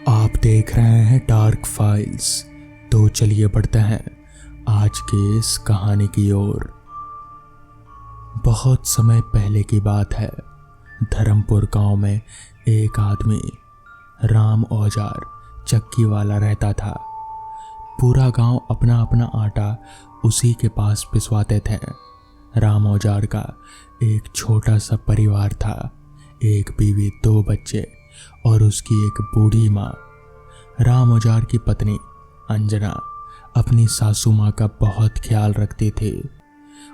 आप देख रहे हैं डार्क फाइल्स। तो चलिए बढ़ते हैं आज की इस कहानी की ओर। बहुत समय पहले की बात है। धर्मपुर गांव में एक आदमी राम औजार चक्की वाला रहता था। पूरा गांव अपना अपना आटा उसी के पास पिसवाते थे। राम औजार का एक छोटा सा परिवार था, एक बीवी, 2 बच्चे और उसकी एक बूढ़ी माँ। राम औजार की पत्नी अंजना अपनी सासू माँ का बहुत ख्याल रखती थी।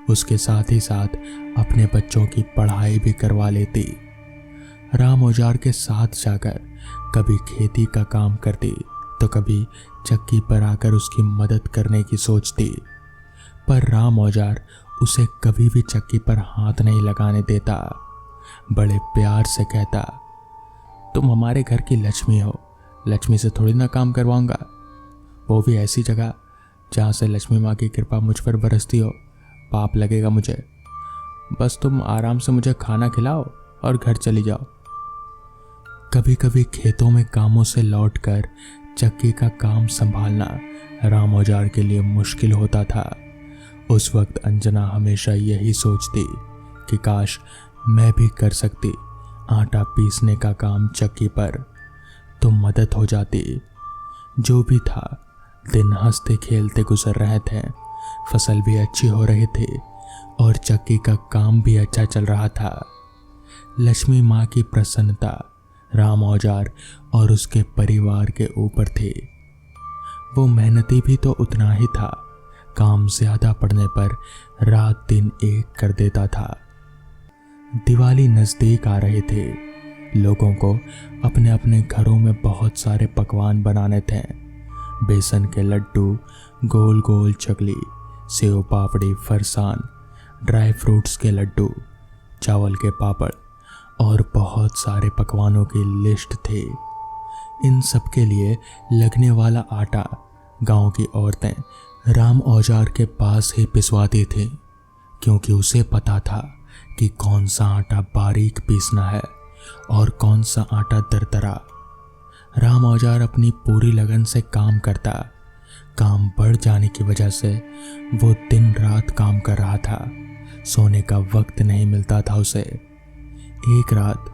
उसके साथ ही साथ अपने बच्चों की पढ़ाई भी करवा लेती। राम औजार के साथ जाकर कभी खेती का काम करती तो कभी चक्की पर आकर उसकी मदद करने की सोचती। पर राम औजार उसे कभी भी चक्की पर हाथ नहीं लगाने देता। बड़े प्यार से कहता, तुम हमारे घर की लक्ष्मी हो, लक्ष्मी से थोड़ी ना काम करवाऊंगा, वो भी ऐसी जगह जहाँ से लक्ष्मी माँ की कृपा मुझ पर बरसती हो। पाप लगेगा मुझे। बस तुम आराम से मुझे खाना खिलाओ और घर चली जाओ। कभी कभी खेतों में कामों से लौटकर चक्की का काम संभालना राम औजार के लिए मुश्किल होता था। उस वक्त अंजना हमेशा यही सोचती कि काश मैं भी कर सकती आटा पीसने का काम चक्की पर, तो मदद हो जाती। जो भी था, दिन हंसते खेलते गुजर रहे थे। फसल भी अच्छी हो रही थी और चक्की का काम भी अच्छा चल रहा था। लक्ष्मी माँ की प्रसन्नता राम औजार और उसके परिवार के ऊपर थी। वो मेहनती भी तो उतना ही था। काम ज्यादा पड़ने पर रात दिन एक कर देता था। दिवाली नजदीक आ रही थी। लोगों को अपने अपने घरों में बहुत सारे पकवान बनाने थे। बेसन के लड्डू, गोल गोल चकली, सेव पापड़ी, फरसान, ड्राई फ्रूट्स के लड्डू, चावल के पापड़ और बहुत सारे पकवानों की लिस्ट थी। इन सब के लिए लगने वाला आटा गांव की औरतें राम औजार के पास ही पिसवाती थी, क्योंकि उसे पता था कि कौन सा आटा बारीक पीसना है और कौन सा आटा दरदरा। राम औजार अपनी पूरी लगन से काम करता। काम बढ़ जाने की वजह से वो दिन रात काम कर रहा था। सोने का वक्त नहीं मिलता था उसे। एक रात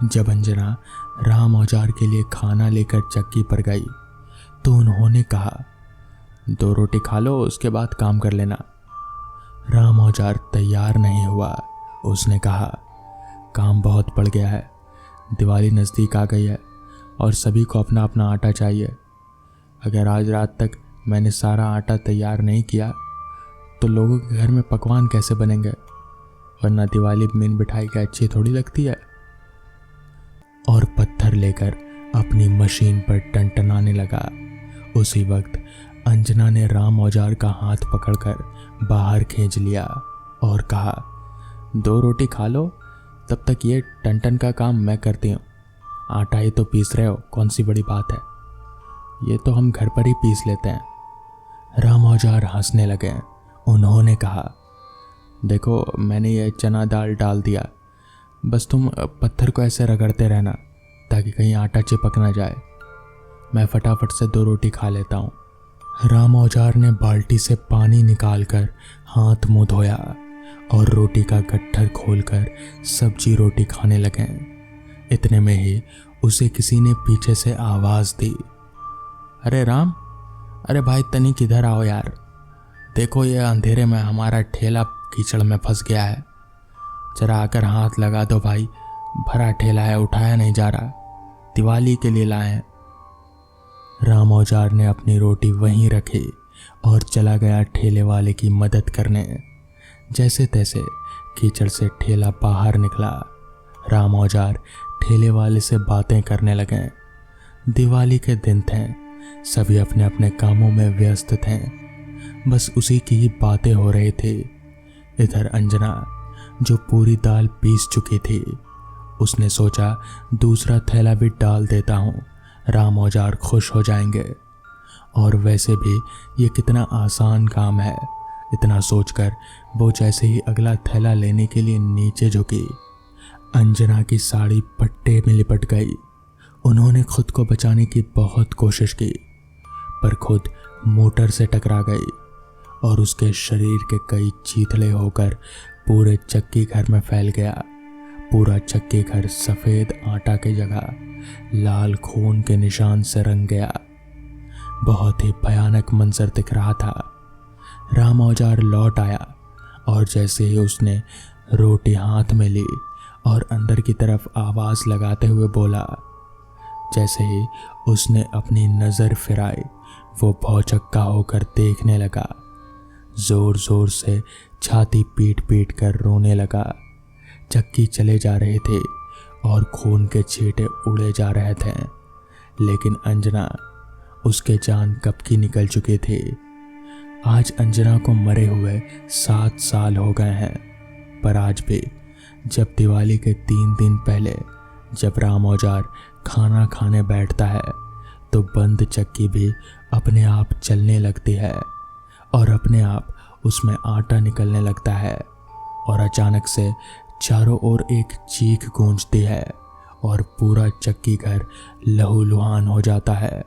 जब अंजना राम औजार के लिए खाना लेकर चक्की पर गई तो उन्होंने कहा, 2 रोटी खा लो, उसके बाद काम कर लेना। राम औजार तैयार नहीं हुआ। उसने कहा, काम बहुत बढ़ गया है, दिवाली नज़दीक आ गई है और सभी को अपना अपना आटा चाहिए। अगर आज रात तक मैंने सारा आटा तैयार नहीं किया तो लोगों के घर में पकवान कैसे बनेंगे, वरना दिवाली बिन मिठाई की अच्छी थोड़ी लगती है। और पत्थर लेकर अपनी मशीन पर टनटनाने लगा। उसी वक्त अंजना ने राम औजार का हाथ पकड़कर बाहर खींच लिया और कहा, 2 रोटी खा लो, तब तक ये टन का काम मैं करती हूँ। आटा ही तो पीस रहे हो, कौन सी बड़ी बात है, ये तो हम घर पर ही पीस लेते हैं। राम औजार हंसने लगे। उन्होंने कहा, देखो मैंने ये चना दाल डाल दिया, बस तुम पत्थर को ऐसे रगड़ते रहना ताकि कहीं आटा चिपक ना जाए। मैं फटाफट से 2 रोटी खा लेता हूँ। राम औजार ने बाल्टी से पानी निकालकर हाथ मुंह धोया और रोटी का गट्ठर खोलकर सब्जी रोटी खाने लगे। इतने में ही उसे किसी ने पीछे से आवाज दी, अरे राम, अरे भाई तनी किधर आओ यार, देखो ये अंधेरे में हमारा ठेला कीचड़ में फंस गया है, जरा आकर हाथ लगा दो भाई, भरा ठेला है, उठाया नहीं जा रहा, दिवाली के लिए लाए हैं। राम औजार ने अपनी रोटी वहीं रखी और चला गया ठेले वाले की मदद करने। जैसे तैसे कीचड़ से ठेला बाहर निकला। राम औजार ठेले वाले से बातें करने लगे। दिवाली के दिन थे, सभी अपने अपने कामों में व्यस्त थे, बस उसी की ही बातें हो रही थी। इधर अंजना जो पूरी दाल पीस चुकी थी, उसने सोचा दूसरा थैला भी डाल देता हूँ, राम औजार खुश हो जाएंगे। और वैसे भी ये कितना आसान काम है। इतना सोचकर वो जैसे ही अगला थैला लेने के लिए नीचे झुकी, अंजना की साड़ी पट्टे में लिपट गई। उन्होंने खुद को बचाने की बहुत कोशिश की, पर खुद मोटर से टकरा गई और उसके शरीर के कई चीथड़े होकर पूरे चक्की घर में फैल गया। पूरा चक्की घर सफ़ेद आटा की जगह लाल खून के निशान से रंग गया। बहुत ही भयानक मंजर दिख रहा था। राम औजार लौट आया और जैसे ही उसने रोटी हाथ में ली और अंदर की तरफ आवाज़ लगाते हुए बोला, जैसे ही उसने अपनी नज़र फिराई वो भौचक्का होकर देखने लगा। जोर जोर से छाती पीट पीट कर रोने लगा। चक्की चले जा रहे थे और खून के छींटे उड़े जा रहे थे, लेकिन अंजना, उसके जान कब की निकल चुके थे। आज अंजना को मरे हुए 7 साल हो गए हैं, पर आज भी जब दिवाली के 3 दिन पहले जब राम औजार खाना खाने बैठता है तो बंद चक्की भी अपने आप चलने लगती है और अपने आप उसमें आटा निकलने लगता है और अचानक से चारों ओर एक चीख गूंजती है और पूरा चक्की घर लहूलुहान हो जाता है।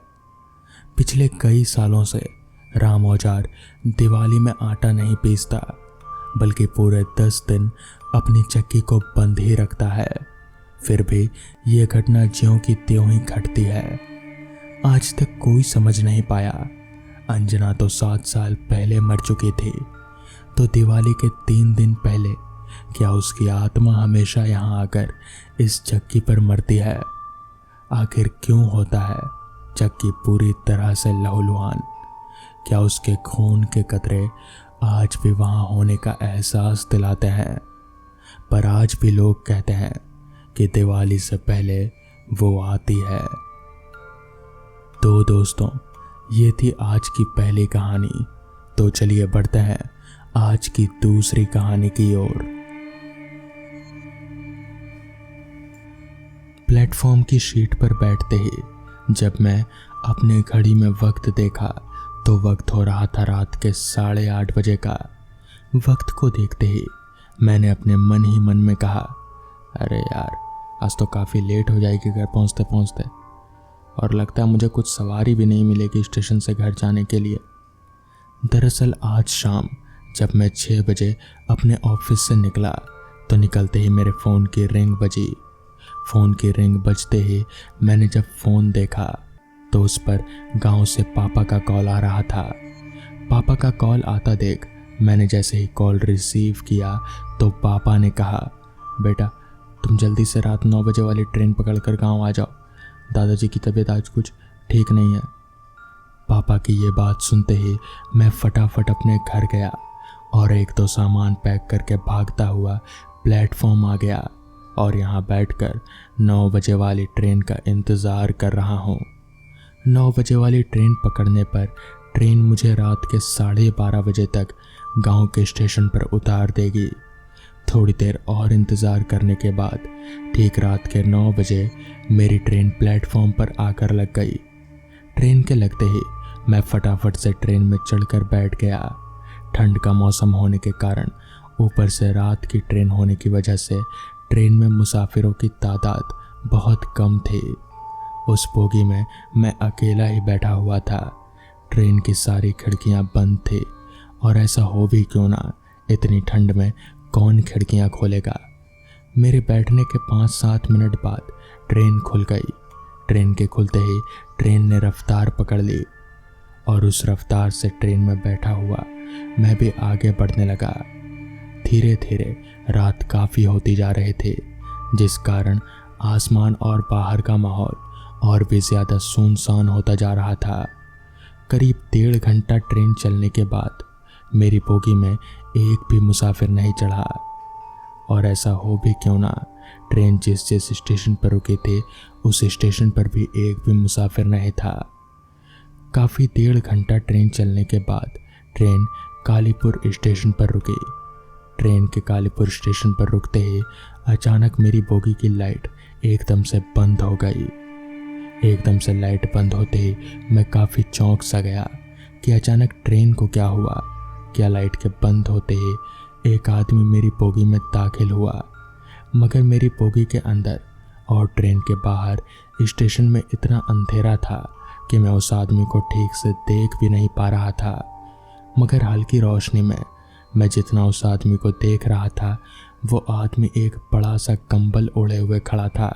पिछले कई सालों से राम औजार दिवाली में आटा नहीं पीसता, बल्कि पूरे 10 दिन अपनी चक्की को बंद ही रखता है। फिर भी ये घटना ज्यों की त्यों ही घटती है। आज तक कोई समझ नहीं पाया। अंजना तो 7 साल पहले मर चुकी थी, तो दिवाली के 3 दिन पहले क्या उसकी आत्मा हमेशा यहाँ आकर इस चक्की पर मरती है? आखिर क्यों होता है चक्की पूरी तरह से लहूलुहान? क्या उसके खून के कतरे आज भी वहाँ होने का एहसास दिलाते हैं? पर आज भी लोग कहते हैं कि दिवाली से पहले वो आती है। तो दोस्तों, ये थी आज की पहली कहानी। तो चलिए बढ़ते हैं आज की दूसरी कहानी की ओर। प्लेटफॉर्म की सीट पर बैठते ही जब मैं अपने घड़ी में वक्त देखा तो वक्त हो रहा था रात के 8:30 बजे का। वक्त को देखते ही मैंने अपने मन ही मन में कहा, अरे यार, आज तो काफ़ी लेट हो जाएगी घर पहुंचते पहुंचते, और लगता है मुझे कुछ सवारी भी नहीं मिलेगी स्टेशन से घर जाने के लिए। दरअसल आज शाम जब मैं 6 बजे अपने ऑफिस से निकला तो निकलते ही मेरे फ़ोन की रिंग बजी। फ़ोन की रिंग बजते ही मैंने जब फ़ोन देखा तो उस पर गांव से पापा का कॉल आ रहा था। पापा का कॉल आता देख मैंने जैसे ही कॉल रिसीव किया तो पापा ने कहा, बेटा तुम जल्दी से रात 9 बजे वाली ट्रेन पकड़कर गांव आ जाओ, दादाजी की तबीयत आज कुछ ठीक नहीं है। पापा की ये बात सुनते ही मैं फटाफट अपने घर गया और 1-2 सामान पैक करके भागता हुआ प्लेटफॉर्म आ गया और यहाँ बैठकर 9 बजे वाली ट्रेन का इंतज़ार कर रहा हूँ। 9 बजे वाली ट्रेन पकड़ने पर ट्रेन मुझे रात के 12:30 बजे तक गांव के स्टेशन पर उतार देगी। थोड़ी देर और इंतज़ार करने के बाद ठीक रात के 9 बजे मेरी ट्रेन प्लेटफॉर्म पर आकर लग गई। ट्रेन के लगते ही मैं फटाफट से ट्रेन में चढ़कर बैठ गया। ठंड का मौसम होने के कारण ऊपर से रात की ट्रेन होने की वजह से ट्रेन में मुसाफिरों की तादाद बहुत कम थी। उस बोगी में मैं अकेला ही बैठा हुआ था। ट्रेन की सारी खिड़कियां बंद थी और ऐसा हो भी क्यों ना, इतनी ठंड में कौन खिड़कियां खोलेगा। मेरे बैठने के 5-7 मिनट बाद ट्रेन खुल गई। ट्रेन के खुलते ही ट्रेन ने रफ्तार पकड़ ली और उस रफ्तार से ट्रेन में बैठा हुआ मैं भी आगे बढ़ने लगा। धीरे धीरे रात काफ़ी होती जा रही थी, जिस कारण आसमान और बाहर का माहौल और भी ज़्यादा सुनसान होता जा रहा था। करीब 1.5 घंटा ट्रेन चलने के बाद मेरी बोगी में एक भी मुसाफिर नहीं चढ़ा। और ऐसा हो भी क्यों ना, ट्रेन जिस जिस स्टेशन पर रुकी थी उस स्टेशन पर भी एक भी मुसाफिर नहीं था। काफ़ी 1.5 घंटा ट्रेन चलने के बाद ट्रेन कालीपुर स्टेशन पर रुकी। ट्रेन के कालीपुर स्टेशन पर रुकते ही अचानक मेरी बोगी की लाइट एकदम से बंद हो गई। एकदम से लाइट बंद होते ही मैं काफ़ी चौंक सा गया कि अचानक ट्रेन को क्या हुआ। क्या लाइट के बंद होते ही एक आदमी मेरी बोगी में दाखिल हुआ, मगर मेरी बोगी के अंदर और ट्रेन के बाहर स्टेशन में इतना अंधेरा था कि मैं उस आदमी को ठीक से देख भी नहीं पा रहा था। मगर हल्की रोशनी में मैं जितना उस आदमी को देख रहा था, वो आदमी एक बड़ा सा कंबल ओढ़े हुए खड़ा था।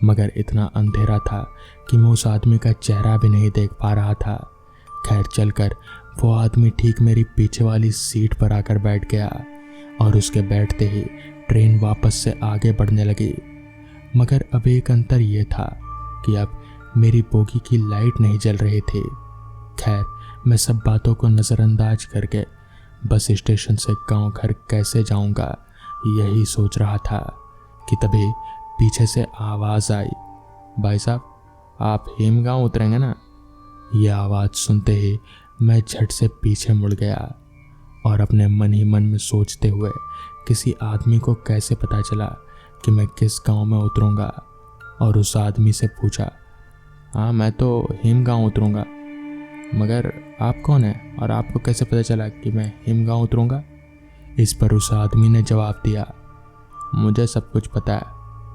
मगर इतना अंधेरा था कि मैं उस आदमी का चेहरा भी नहीं देख पा रहा था। खैर चलकर वो आदमी ठीक मेरी पीछे वाली सीट पर आकर बैठ गया और उसके बैठते ही ट्रेन वापस से आगे बढ़ने लगी। मगर अब एक अंतर ये था कि अब मेरी बोगी की लाइट नहीं जल रही थी। खैर मैं सब बातों को नज़रअंदाज करके बस स्टेशन से गांव घर कैसे जाऊंगा यही सोच रहा था कि तभी पीछे से आवाज़ आई, भाई साहब आप हेमगांव उतरेंगे ना। यह आवाज़ सुनते ही मैं झट से पीछे मुड़ गया और अपने मन ही मन में सोचते हुए किसी आदमी को कैसे पता चला कि मैं किस गांव में उतरूंगा, और उस आदमी से पूछा, हाँ मैं तो हेमगांव उतरूंगा, मगर आप कौन हैं और आपको कैसे पता चला कि मैं हेमगांव उतरूंगा। इस पर उस आदमी ने जवाब दिया, मुझे सब कुछ पता है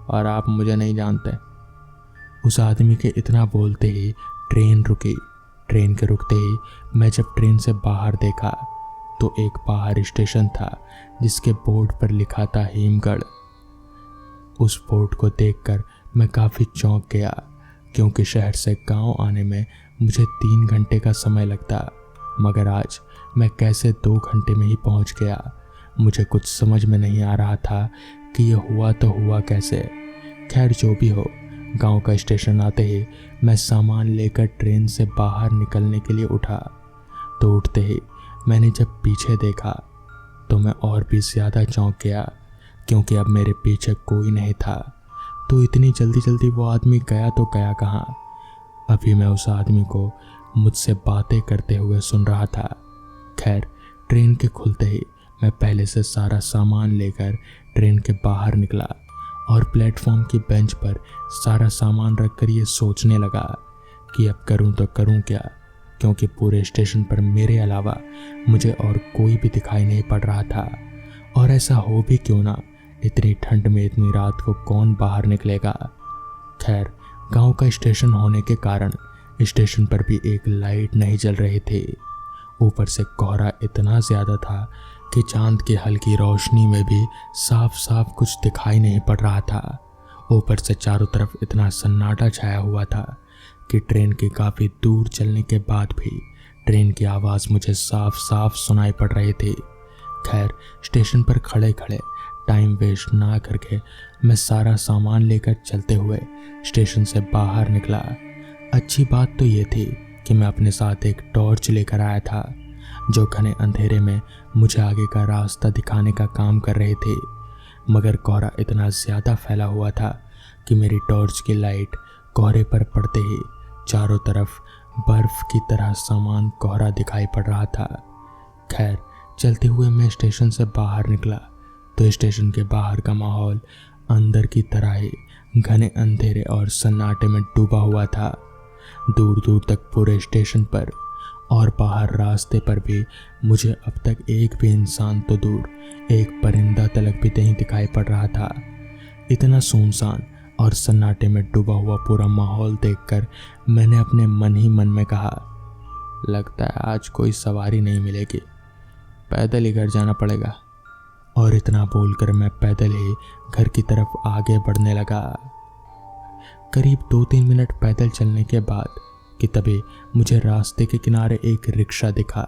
और आप मुझे नहीं जानते। उस आदमी के इतना बोलते ही ट्रेन रुकी। ट्रेन के रुकते ही मैं जब ट्रेन से बाहर देखा तो एक बाहर स्टेशन था जिसके बोर्ड पर लिखा था हेमगढ़। उस बोर्ड को देखकर मैं काफ़ी चौंक गया, क्योंकि शहर से गांव आने में मुझे 3 घंटे का समय लगता, मगर आज मैं कैसे 2 घंटे में ही पहुंच गया। मुझे कुछ समझ में नहीं आ रहा था कि यह हुआ तो हुआ कैसे। खैर जो भी हो, गांव का स्टेशन आते ही मैं सामान लेकर ट्रेन से बाहर निकलने के लिए उठा। तो उठते ही मैंने जब पीछे देखा तो मैं और भी ज़्यादा चौंक गया, क्योंकि अब मेरे पीछे कोई नहीं था। तो इतनी जल्दी जल्दी वो आदमी गया तो गया कहाँ। अभी मैं उस आदमी को मुझसे बातें करते हुए सुन रहा था। खैर ट्रेन के खुलते ही मैं पहले से सारा सामान लेकर ट्रेन के बाहर निकला और प्लेटफॉर्म की बेंच पर सारा सामान रखकर ये सोचने लगा कि अब करूं तो करूं क्या, क्योंकि पूरे स्टेशन पर मेरे अलावा मुझे और कोई भी दिखाई नहीं पड़ रहा था। और ऐसा हो भी क्यों ना, इतनी ठंड में इतनी रात को कौन बाहर निकलेगा। खैर गांव का स्टेशन होने के कारण स्टेशन पर भी एक लाइट नहीं जल रही थी। ऊपर से कोहरा इतना ज़्यादा था कि चांद की हल्की रोशनी में भी साफ साफ कुछ दिखाई नहीं पड़ रहा था। ऊपर से चारों तरफ इतना सन्नाटा छाया हुआ था कि ट्रेन के काफ़ी दूर चलने के बाद भी ट्रेन की आवाज़ मुझे साफ साफ सुनाई पड़ रही थी। खैर स्टेशन पर खड़े खड़े टाइम वेस्ट ना करके मैं सारा सामान लेकर चलते हुए स्टेशन से बाहर निकला। अच्छी बात तो ये थी कि मैं अपने साथ एक टॉर्च लेकर आया था, जो घने अंधेरे में मुझे आगे का रास्ता दिखाने का काम कर रहे थे। मगर कोहरा इतना ज़्यादा फैला हुआ था कि मेरी टॉर्च की लाइट कोहरे पर पड़ते ही चारों तरफ बर्फ़ की तरह समान कोहरा दिखाई पड़ रहा था। खैर चलते हुए मैं स्टेशन से बाहर निकला तो स्टेशन के बाहर का माहौल अंदर की तरह ही घने अंधेरे और सन्नाटे में डूबा हुआ था। दूर दूर तक पूरे स्टेशन पर और बाहर रास्ते पर भी मुझे अब तक एक भी इंसान तो दूर एक परिंदा तलक भी नहीं दिखाई पड़ रहा था। इतना सुनसान और सन्नाटे में डूबा हुआ पूरा माहौल देखकर मैंने अपने मन ही मन में कहा, लगता है आज कोई सवारी नहीं मिलेगी, पैदल ही घर जाना पड़ेगा। और इतना बोलकर मैं पैदल ही घर की तरफ आगे बढ़ने लगा। करीब 2-3 मिनट पैदल चलने के बाद कि तभी मुझे रास्ते के किनारे एक रिक्शा दिखा,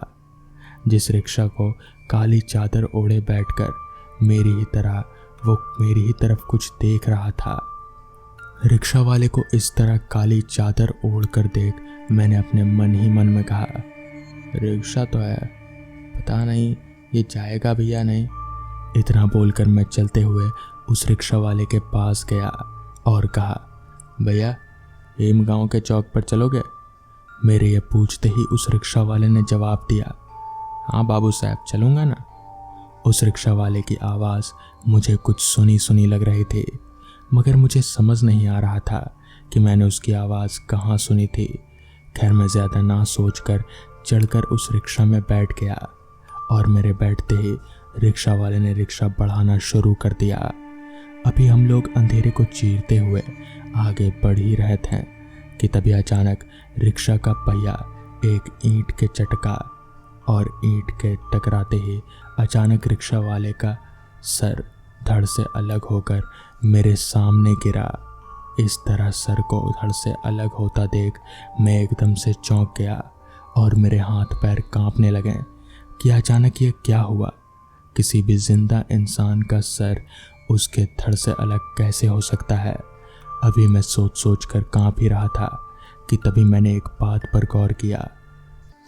जिस रिक्शा को काली चादर ओढ़े बैठकर मेरी ही तरफ कुछ देख रहा था। रिक्शा वाले को इस तरह काली चादर ओढ़कर देख मैंने अपने मन ही मन में कहा, रिक्शा तो है, पता नहीं ये जाएगा भी या नहीं। इतना बोलकर मैं चलते हुए उस रिक्शा वाले के पास गया और कहा, भैया हेमगांव के चौक पर चलोगे। मेरे ये पूछते ही उस रिक्शा वाले ने जवाब दिया, हाँ बाबू साहब चलूँगा ना। उस रिक्शा वाले की आवाज़ मुझे कुछ सुनी सुनी लग रही थी, मगर मुझे समझ नहीं आ रहा था कि मैंने उसकी आवाज़ कहाँ सुनी थी। खैर मैं ज़्यादा ना सोचकर चढ़कर उस रिक्शा में बैठ गया और मेरे बैठते ही रिक्शा वाले ने रिक्शा बढ़ाना शुरू कर दिया। अभी हम लोग अंधेरे को चीरते हुए आगे बढ़ ही रहे थे कि तभी अचानक रिक्शा का पहिया एक ईंट के चटका और ईंट के टकराते ही अचानक रिक्शा वाले का सर धड़ से अलग होकर मेरे सामने गिरा। इस तरह सर को धड़ से अलग होता देख मैं एकदम से चौंक गया और मेरे हाथ पैर कांपने लगे कि अचानक ये क्या हुआ। किसी भी जिंदा इंसान का सर उसके धड़ से अलग कैसे हो सकता है। अभी मैं सोच सोच कर कांप ही रहा था कि तभी मैंने एक बात पर गौर किया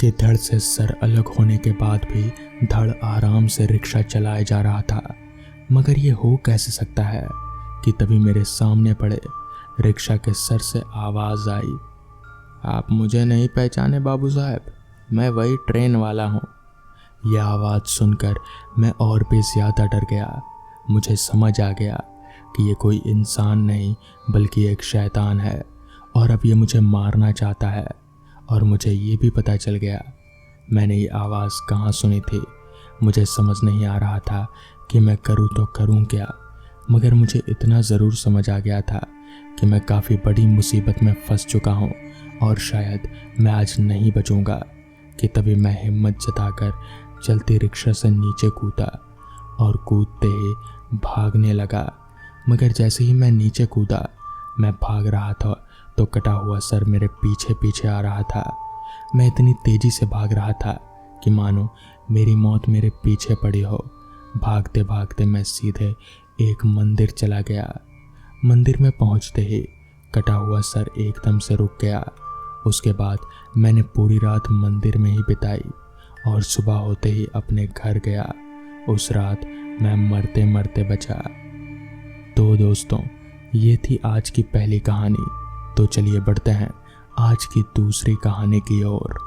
कि धड़ से सर अलग होने के बाद भी धड़ आराम से रिक्शा चलाए जा रहा था। मगर ये हो कैसे सकता है कि तभी मेरे सामने पड़े रिक्शा के सर से आवाज़ आई, आप मुझे नहीं पहचाने बाबू साहब, मैं वही ट्रेन वाला हूँ। यह आवाज़ सुनकर मैं और भी ज़्यादा डर गया। मुझे समझ आ गया कि ये कोई इंसान नहीं बल्कि एक शैतान है और अब ये मुझे मारना चाहता है। और मुझे ये भी पता चल गया मैंने ये आवाज़ कहाँ सुनी थी। मुझे समझ नहीं आ रहा था कि मैं करूँ तो करूँ क्या, मगर मुझे इतना ज़रूर समझ आ गया था कि मैं काफ़ी बड़ी मुसीबत में फंस चुका हूँ और शायद मैं आज नहीं बचूँगा। कि तभी मैं हिम्मत जताकर चलती रिक्शा से नीचे कूदा और कूदते ही भागने लगा। मगर जैसे ही मैं नीचे कूदा, मैं भाग रहा था तो कटा हुआ सर मेरे पीछे पीछे आ रहा था। मैं इतनी तेज़ी से भाग रहा था कि मानो मेरी मौत मेरे पीछे पड़ी हो। भागते भागते मैं सीधे एक मंदिर चला गया। मंदिर में पहुंचते ही कटा हुआ सर एकदम से रुक गया। उसके बाद मैंने पूरी रात मंदिर में ही बिताई और सुबह होते ही अपने घर गया। उस रात मैं मरते मरते बचा। तो दोस्तों, ये थी आज की पहली कहानी। तो चलिए बढ़ते हैं आज की दूसरी कहानी की ओर।